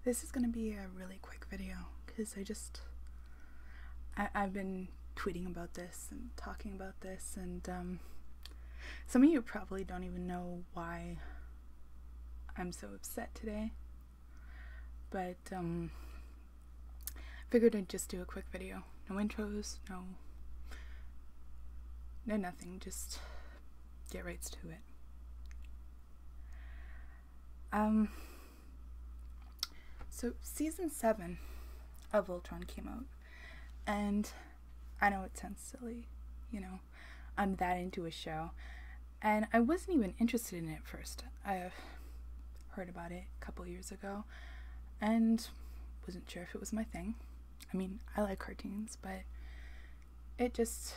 This is going to be a really quick video because I've been tweeting about this and talking about this, and some of you probably don't even know why I'm so upset today, but figured I'd just do a quick video. No intros, no nothing, just get right to it. So season 7 of Voltron came out, and I know it sounds silly, you know, I'm that into a show, and I wasn't even interested in it at first. I heard about it a couple years ago and wasn't sure if it was my thing. I mean, I like cartoons, but it just,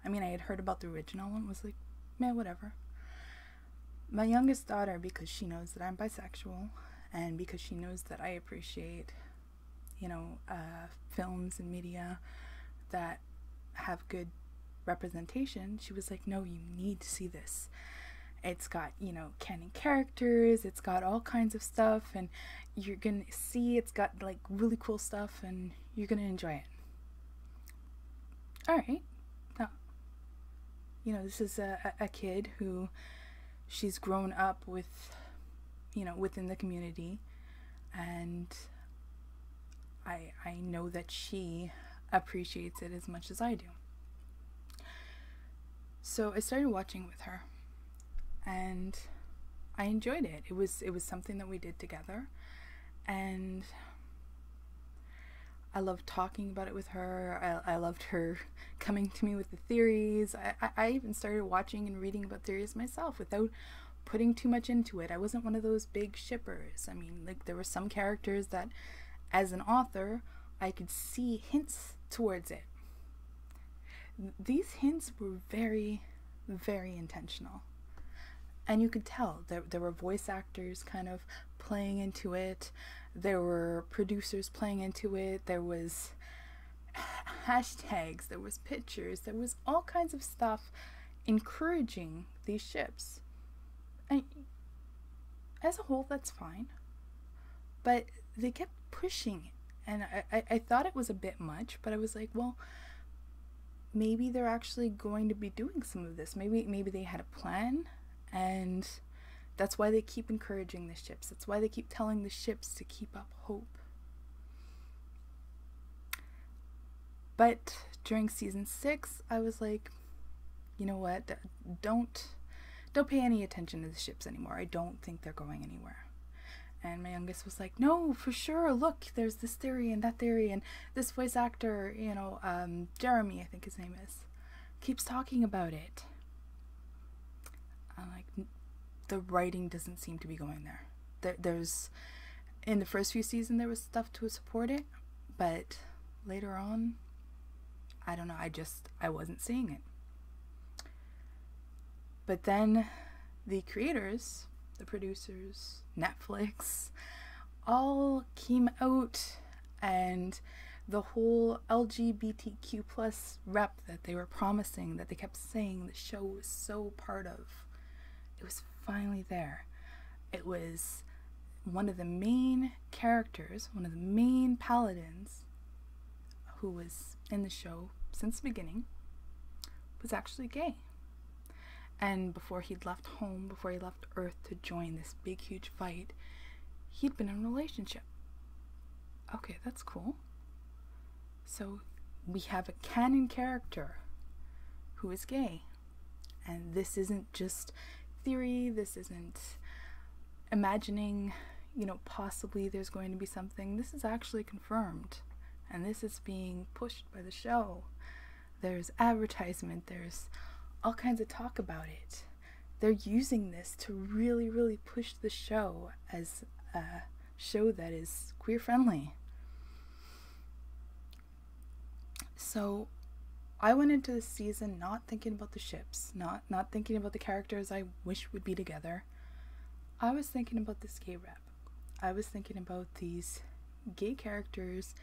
I mean, I had heard about the original and was like, man, whatever. My youngest daughter, because she knows that I'm bisexual and because she knows that I appreciate, you know, films and media that have good representation, she was like, no, you need to see this. It's got, you know, canon characters, it's got all kinds of stuff, and you're gonna see it's got like really cool stuff and you're gonna enjoy it. Alright. Now, you know, this is a kid who she's grown up with, you know, within the community, and I know that she appreciates it as much as I do. So I started watching with her, and I enjoyed it. It was something that we did together, and I loved talking about it with her. I loved her coming to me with the theories. I even started watching and reading about theories myself without putting too much into it. I wasn't one of those big shippers. I mean, like, there were some characters that, as an author, I could see hints towards it. These hints were very, very intentional. And you could tell there were voice actors kind of playing into it. There were producers playing into it. There was hashtags. There was pictures. There was all kinds of stuff encouraging these ships. And as a whole, that's fine. But they kept pushing it. And I thought it was a bit much, but I was like, well, maybe they're actually going to be doing some of this. Maybe they had a plan, and that's why they keep encouraging the ships. That's why they keep telling the ships to keep up hope. But during season 6, I was like, you know what? Don't pay any attention to the ships anymore. I don't think they're going anywhere. And my youngest was like, no, for sure, look, there's this theory and that theory, and this voice actor, you know, Jeremy, I think his name is, keeps talking about it. I'm like, the writing doesn't seem to be going there. There's, in the first few seasons, there was stuff to support it, but later on, I don't know, I wasn't seeing it. But then the creators, the producers, Netflix, all came out, and the whole LGBTQ plus rep that they were promising, that they kept saying the show was so part of, it was finally there. It was one of the main characters, one of the main paladins who was in the show since the beginning, was actually gay. And before he'd left home, before he left Earth to join this big, huge fight, he'd been in a relationship. Okay, that's cool. So we have a canon character who is gay. And this isn't just theory, this isn't imagining, you know, possibly there's going to be something. This is actually confirmed. And this is being pushed by the show. There's advertisement, there's all kinds of talk about it. They're using this to really, really push the show as a show that is queer friendly. So I went into this season not thinking about the ships, not thinking about the characters I wish would be together. I was thinking about this gay rep. I was thinking about these gay characters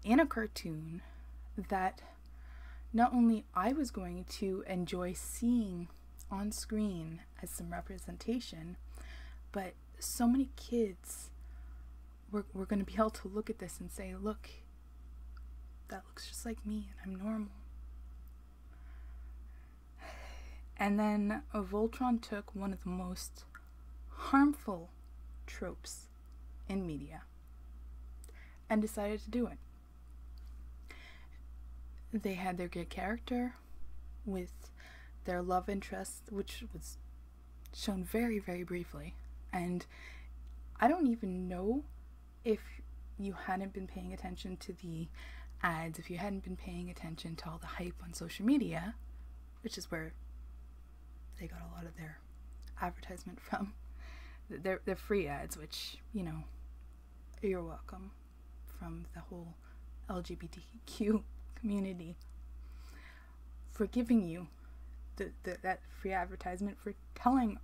in a cartoon that not only I was going to enjoy seeing on screen as some representation, but so many kids we're going to be able to look at this and say, look, that looks just like me and I'm normal. And then Voltron took one of the most harmful tropes in media and decided to do it. They had their gay character with their love interest, which was shown very, very briefly. And I don't even know if you hadn't been paying attention to the ads, if you hadn't been paying attention to all the hype on social media, which is where they got a lot of their advertisement from. They're free ads, which, you know, you're welcome from the whole LGBTQ community for giving you that free advertisement, for telling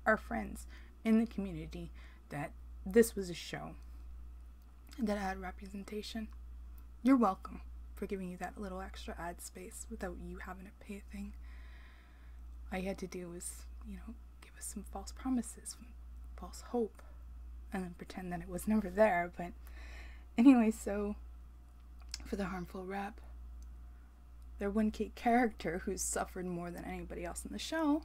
our friends in the community that this was a show that had representation. You're welcome for giving you that little extra ad space without you having to pay a thing. All you had to do was, you know, give us some false promises, false hope, and then pretend that it was never there. But anyway, so for the harmful rep, their one key character, who's suffered more than anybody else in the show,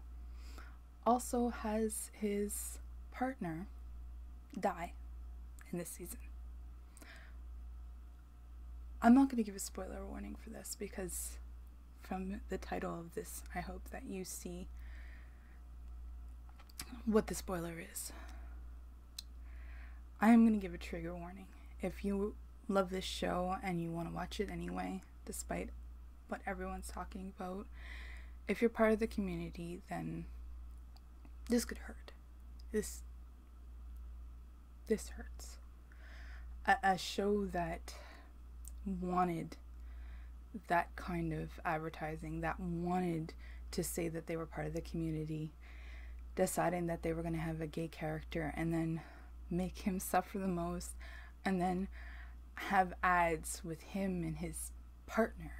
also has his partner die in this season. I'm not going to give a spoiler warning for this, because from the title of this, I hope that you see what the spoiler is. I am going to give a trigger warning. If you love this show and you want to watch it anyway, despite what everyone's talking about, if you're part of the community, then this could hurt. This hurts. A show that wanted that kind of advertising, that wanted to say that they were part of the community, deciding that they were going to have a gay character and then make him suffer the most, and then have ads with him and his partner,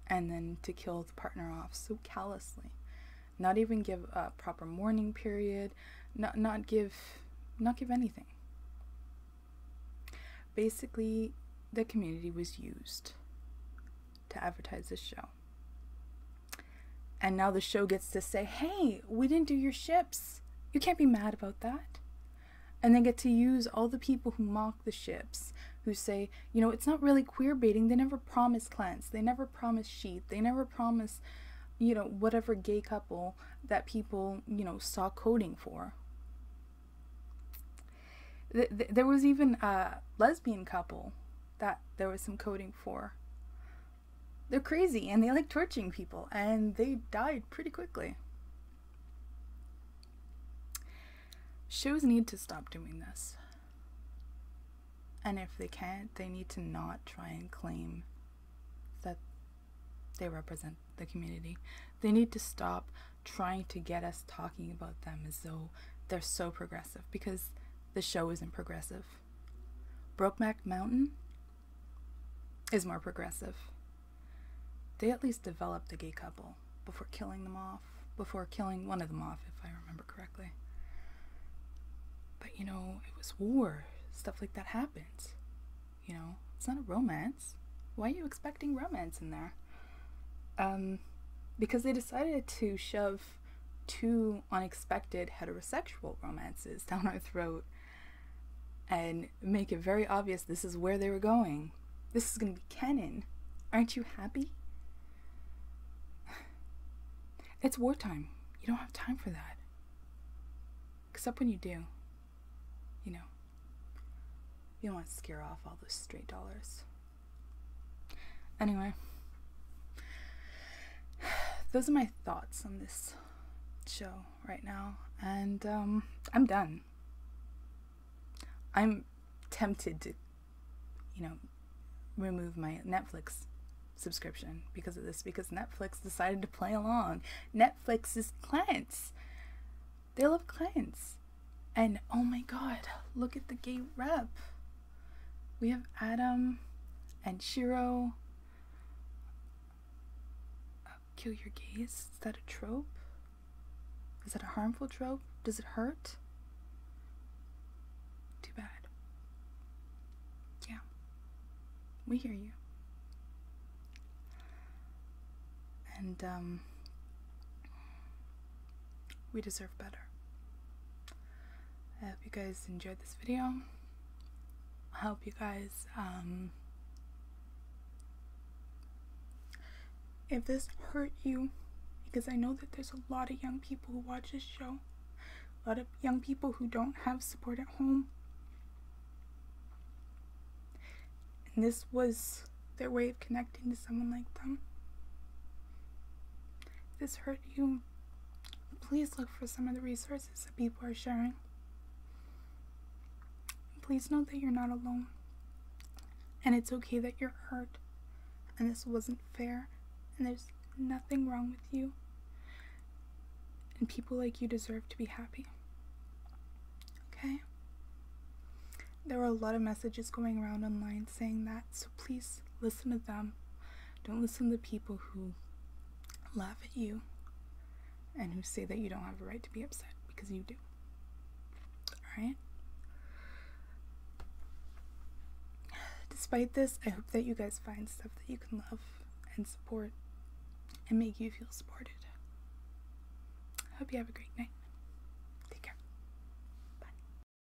and then to kill the partner off so callously, not even give a proper mourning period, not give anything. Basically, the community was used to advertise this show. And now the show gets to say, hey, we didn't do your ships. You can't be mad about that. And they get to use all the people who mock the ships, who say, you know, it's not really queer baiting. They never promise cleanse. They never promise sheath. They never promise, you know, whatever gay couple that people, you know, saw coding for. There was even a lesbian couple that there was some coding for. They're crazy and they like torturing people, and they died pretty quickly. Shows need to stop doing this. And if they can't, they need to not try and claim that they represent the community. They need to stop trying to get us talking about them as though they're so progressive, because the show isn't progressive. Brokeback Mountain is more progressive. They at least developed the gay couple before killing them off, before killing one of them off, if I remember correctly. But, you know, it was war. Stuff like that happens. You know, it's not a romance. Why are you expecting romance in there? Because they decided to shove two unexpected heterosexual romances down our throat and make it very obvious this is where they were going. This is going to be canon. Aren't you happy? It's wartime. You don't have time for that. Except when you do. You know, you don't want to scare off all those stray dollars. Anyway, those are my thoughts on this show right now, and I'm done. I'm tempted to, you know, remove my Netflix subscription because of this, because Netflix decided to play along. Netflix is clans. They love clans. And oh my god, look at the gay rep. We have Adam and Shiro. Kill your gays? Is that a trope? Is that a harmful trope? Does it hurt? We hear you. And we deserve better. I hope you guys enjoyed this video. I hope you guys, if this hurt you, because I know that there's a lot of young people who watch this show, a lot of young people who don't have support at home, and this was their way of connecting to someone like them. If this hurt you, please look for some of the resources that people are sharing. Please know that you're not alone, and it's okay that you're hurt, and this wasn't fair, and there's nothing wrong with you, and people like you deserve to be happy. Okay? There are a lot of messages going around online saying that, so please listen to them. Don't listen to people who laugh at you and who say that you don't have a right to be upset, because you do. Alright? Despite this, I hope that you guys find stuff that you can love and support and make you feel supported. I hope you have a great night.